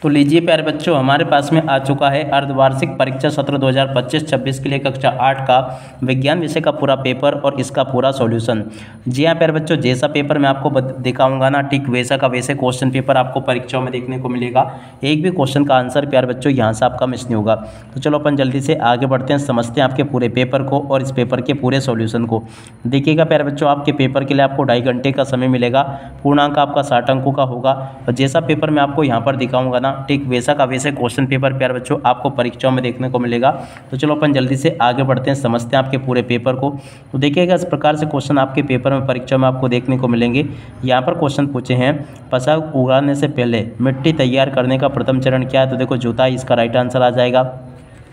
तो लीजिए प्यारे बच्चों, हमारे पास में आ चुका है अर्धवार्षिक परीक्षा सत्र 2025-26 के लिए कक्षा 8 का विज्ञान विषय का पूरा पेपर और इसका पूरा सॉल्यूशन। जी हाँ प्यारे बच्चों, जैसा पेपर मैं आपको दिखाऊंगा ना, ठीक वैसा का वैसे क्वेश्चन पेपर आपको परीक्षाओं में देखने को मिलेगा। एक भी क्वेश्चन का आंसर प्यारे बच्चों यहाँ से आपका मिस नहीं होगा। तो चलो अपन जल्दी से आगे बढ़ते हैं, समझते हैं आपके पूरे पेपर को और इस पेपर के पूरे सॉल्यूशन को। देखिएगा प्यारे बच्चों, आपके पेपर के लिए आपको 2.5 घंटे का समय मिलेगा। पूर्णांक आपका 60 अंकों का होगा और जैसा पेपर मैं आपको यहाँ पर दिखाऊंगा ना, ठीक वैसा का वैसे क्वेश्चन पेपर प्यारे बच्चों आपको परीक्षाओं में देखने को मिलेगा। तो चलो अपन जल्दी से आगे बढ़ते हैं, समझते हैं आपके पूरे पेपर को। तो देखिएगा, इस प्रकार से क्वेश्चन आपके पेपर में परीक्षा में आपको देखने को मिलेंगे। यहाँ पर क्वेश्चन पूछे हैं, फसल उगाने से पहले मिट्टी तैयार करने का प्रथम चरण क्या है? तो देखो जुताई इसका राइट आंसर आ जाएगा।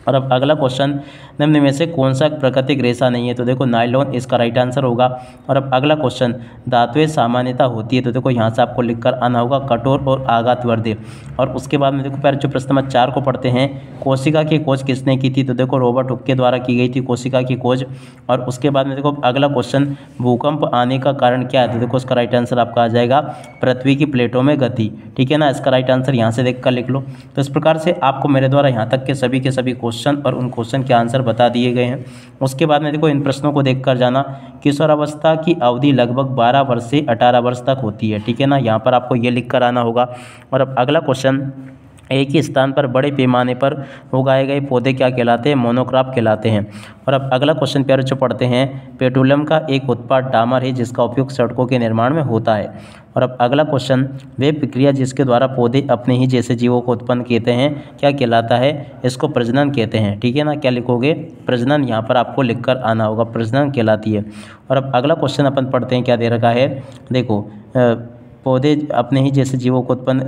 और अब अगला क्वेश्चन, निम्न में से कौन सा प्राकृतिक रेशा नहीं है? तो देखो नायलॉन इसका राइट आंसर होगा। और अब अगला क्वेश्चन, धातुएं सामान्यता होती है? तो देखो यहाँ से आपको लिखकर आना होगा कठोर और आघातवर्धी। और उसके बाद में देखो प्यारे जो प्रश्न नंबर 4 को पढ़ते हैं, कोशिका की खोज किसने की थी? तो देखो रॉबर्ट हुक के द्वारा की गई थी कोशिका की खोज। और उसके बाद में देखो अगला क्वेश्चन, भूकंप आने का कारण क्या है? तो देखो इसका राइट आंसर आपका आ जाएगा पृथ्वी की प्लेटों में गति। ठीक है ना, इसका राइट आंसर यहाँ से देख कर लिख लो। तो इस प्रकार से आपको मेरे द्वारा यहाँ तक के सभी क्वेश्चन और उन क्वेश्चन के आंसर बता दिए गए हैं। उसके बाद में देखो इन प्रश्नों को देखकर जाना, किशोरावस्था की अवधि लगभग 12 वर्ष से 18 वर्ष तक होती है। ठीक है ना, यहाँ पर आपको ये लिख कर आना होगा। और अब अगला क्वेश्चन, एक ही स्थान पर बड़े पैमाने पर उगाए गए पौधे क्या कहलाते हैं? मोनोक्रॉप कहलाते हैं। और अब अगला क्वेश्चन प्यारे जो पढ़ते हैं, पेट्रोलियम का एक उत्पाद डामर है जिसका उपयोग सड़कों के निर्माण में होता है। और अब अगला क्वेश्चन, वे प्रक्रिया जिसके द्वारा पौधे अपने ही जैसे जीवों को उत्पन्न कहते हैं क्या कहलाता है? इसको प्रजनन कहते हैं। ठीक है ना, क्या लिखोगे? प्रजनन, यहाँ पर आपको लिखकर आना होगा, प्रजनन कहलाती है। और अब अगला क्वेश्चन अपन पढ़ते हैं, क्या दे रखा है? देखो पौधे अपने ही जैसे जीवों को उत्पन्न,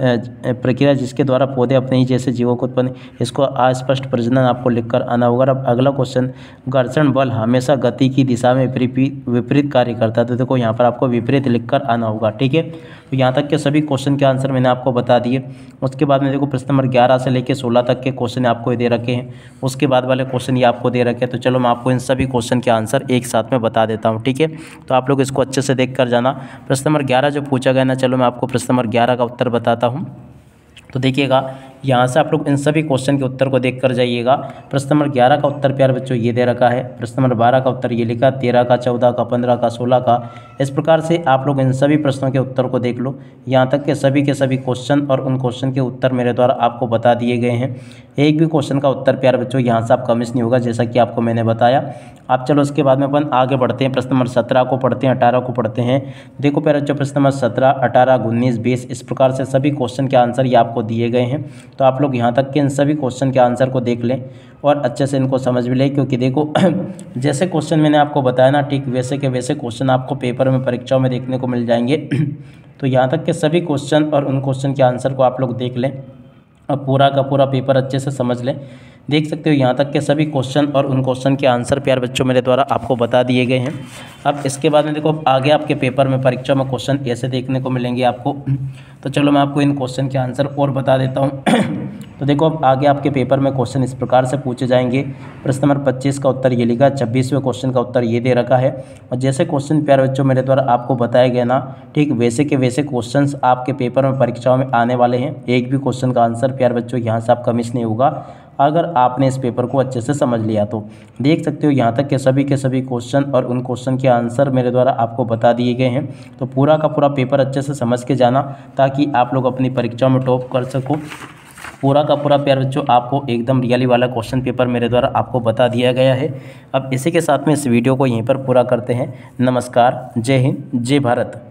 प्रक्रिया जिसके द्वारा पौधे अपने ही जैसे जीवों को उत्पन्न, इसको अस्पष्ट प्रजनन आपको लिखकर आना होगा। अब अगला क्वेश्चन, घर्षण बल हमेशा गति की दिशा में विपरीत कार्य करता है। तो देखो यहाँ पर आपको विपरीत लिखकर आना होगा। ठीक है, तो यहाँ तक के सभी क्वेश्चन के आंसर मैंने आपको बता दिए। उसके बाद में देखो प्रश्न नंबर 11 से लेकर 16 तक के क्वेश्चन आपको दे रखे हैं। उसके बाद वाले क्वेश्चन ये आपको दे रखे हैं। तो चलो मैं आपको इन सभी क्वेश्चन के आंसर एक साथ में बता देता हूँ। ठीक है, तो आप लोग इसको अच्छे से देख कर जाना। प्रश्न नंबर 11 जो पूछा गया ना, चलो मैं आपको प्रश्न नंबर 11 का उत्तर बताता हूँ। तो देखिएगा, यहाँ से आप लोग इन सभी क्वेश्चन के उत्तर को देख कर जाइएगा। प्रश्न नंबर 11 का उत्तर प्यारे बच्चों ये दे रखा है। प्रश्न नंबर 12 का उत्तर ये लिखा, 13 का, 14 का, 15 का, 16 का। इस प्रकार से आप लोग इन सभी प्रश्नों के उत्तर को देख लो। यहाँ तक के सभी क्वेश्चन और उन क्वेश्चन के उत्तर मेरे द्वारा आपको बता दिए गए हैं। एक भी क्वेश्चन का उत्तर प्यारे बच्चों यहाँ से आपका मिस नहीं होगा, जैसा कि आपको मैंने बताया। आप चलो उसके बाद में अपन आगे बढ़ते हैं, प्रश्न नंबर 17 को पढ़ते हैं, 18 को पढ़ते हैं। देखो प्यारे बच्चों, प्रश्न नंबर 17, 18, 19, 20 इस प्रकार से सभी क्वेश्चन के आंसर ये आपको दिए गए हैं। तो आप लोग यहाँ तक के इन सभी क्वेश्चन के आंसर को देख लें और अच्छे से इनको समझ भी लें, क्योंकि देखो जैसे क्वेश्चन मैंने आपको बताया ना, ठीक वैसे के वैसे क्वेश्चन आपको पेपर में परीक्षाओं में देखने को मिल जाएंगे। तो यहाँ तक के सभी क्वेश्चन और उन क्वेश्चन के आंसर को आप लोग देख लें और पूरा का पूरा पेपर अच्छे से समझ लें। देख सकते हो यहाँ तक के सभी क्वेश्चन और उन क्वेश्चन के आंसर प्यारे बच्चों मेरे द्वारा आपको बता दिए गए हैं। अब इसके बाद में देखो आगे आपके पेपर में परीक्षा में क्वेश्चन ऐसे देखने को मिलेंगे आपको। तो चलो मैं आपको इन क्वेश्चन के आंसर और बता देता हूँ। तो देखो अब आगे आपके पेपर में क्वेश्चन इस प्रकार से पूछे जाएंगे। प्रश्न नंबर 25 का उत्तर ये लिखा, 26वें क्वेश्चन का उत्तर ये दे रखा है। और जैसे क्वेश्चन प्यारे बच्चों मेरे द्वारा आपको बताए गए ना, ठीक वैसे के वैसे क्वेश्चंस आपके पेपर में परीक्षाओं में आने वाले हैं। एक भी क्वेश्चन का आंसर प्यारे बच्चों यहाँ से आपका मिस नहीं होगा, अगर आपने इस पेपर को अच्छे से समझ लिया। तो देख सकते हो यहाँ तक के सभी क्वेश्चन और उन क्वेश्चन के आंसर मेरे द्वारा आपको बता दिए गए हैं। तो पूरा का पूरा पेपर अच्छे से समझ के जाना, ताकि आप लोग अपनी परीक्षाओं में टॉप कर सको। पूरा का पूरा प्यारे बच्चों आपको एकदम रियली वाला क्वेश्चन पेपर मेरे द्वारा आपको बता दिया गया है। अब इसी के साथ में इस वीडियो को यहीं पर पूरा करते हैं। नमस्कार, जय हिंद, जय भारत।